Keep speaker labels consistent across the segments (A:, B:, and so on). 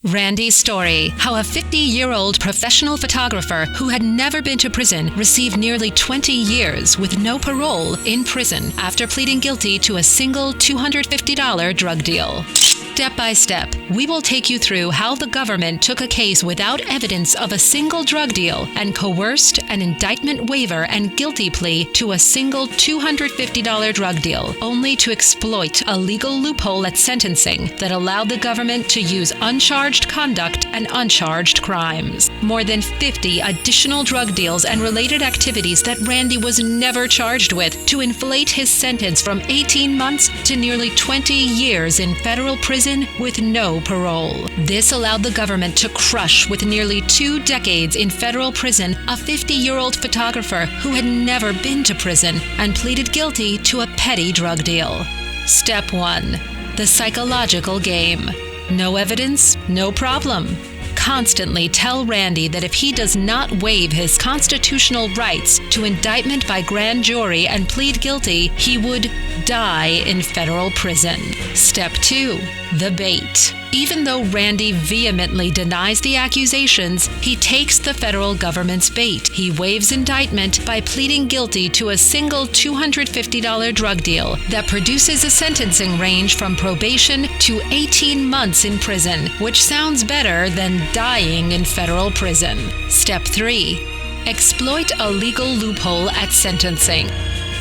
A: Randy's story, how a 50-year-old professional photographer who had never been to prison received nearly 20 years with no parole in prison after pleading guilty to a single $250 drug deal. Step by step, we will take you through how the government took a case without evidence of a single drug deal and coerced an indictment waiver and guilty plea to a single $250 drug deal, only to exploit a legal loophole at sentencing that allowed the government to use uncharged conduct and uncharged crimes. More than 50 additional drug deals and related activities that Randy was never charged with to inflate his sentence from 18 months to nearly 20 years in federal prison with no parole. This allowed the government to crush with nearly 2 decades in federal prison a 50-year-old photographer who had never been to prison and pleaded guilty to a petty drug deal. Step 1. The psychological game. No evidence, no problem. Constantly tell Randy that if he does not waive his constitutional rights to indictment by grand jury and plead guilty, he would die in federal prison. Step 2. The bait. Even though Randy vehemently denies the accusations, he takes the federal government's bait. He waives indictment by pleading guilty to a single $250 drug deal that produces a sentencing range from probation to 18 months in prison, which sounds better than dying in federal prison. Step 3. Exploit a legal loophole at sentencing.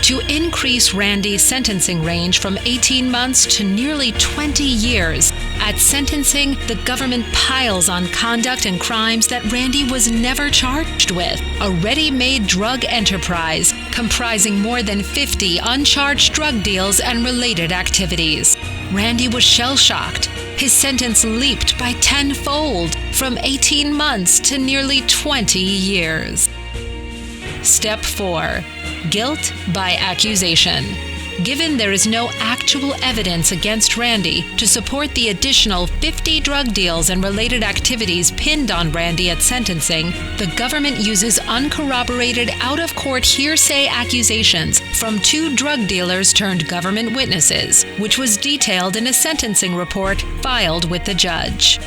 A: To increase Randy's sentencing range from 18 months to nearly 20 years. At sentencing, the government piles on conduct and crimes that Randy was never charged with. A ready-made drug enterprise comprising more than 50 uncharged drug deals and related activities. Randy was shell-shocked. His sentence leaped by tenfold, from 18 months to nearly 20 years. Step 4. Guilt by accusation. Given there is no actual evidence against Randy to support the additional 50 drug deals and related activities pinned on Randy at sentencing, the government uses uncorroborated out-of-court hearsay accusations from 2 drug dealers turned government witnesses, which was detailed in a sentencing report filed with the judge.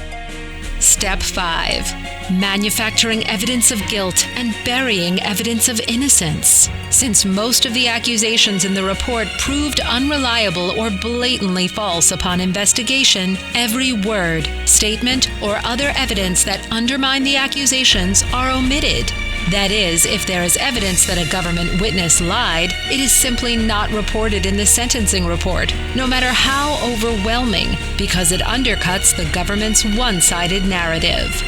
A: Step 5. Manufacturing evidence of guilt and burying evidence of innocence. Since most of the accusations in the report proved unreliable or blatantly false upon investigation, every word, statement, or other evidence that undermine the accusations are omitted. That is, if there is evidence that a government witness lied, it is simply not reported in the sentencing report, no matter how overwhelming, because it undercuts the government's one-sided narrative.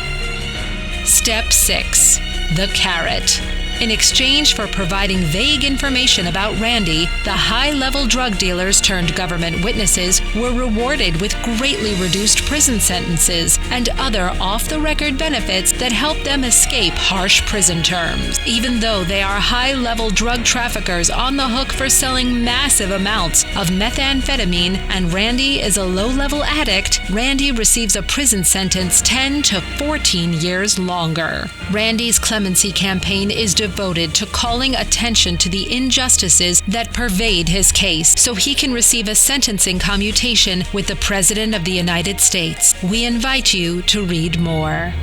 A: Step 6. The carrot. In exchange for providing vague information about Randy, the high-level drug dealers turned government witnesses were rewarded with greatly reduced prison sentences and other off-the-record benefits that helped them escape harsh prison terms. Even though they are high-level drug traffickers on the hook for selling massive amounts of methamphetamine and Randy is a low-level addict, Randy receives a prison sentence 10 to 14 years longer. Randy's clemency campaign is devoted to calling attention to the injustices that pervade his case so he can receive a sentencing commutation with the President of the United States. We invite you to read more.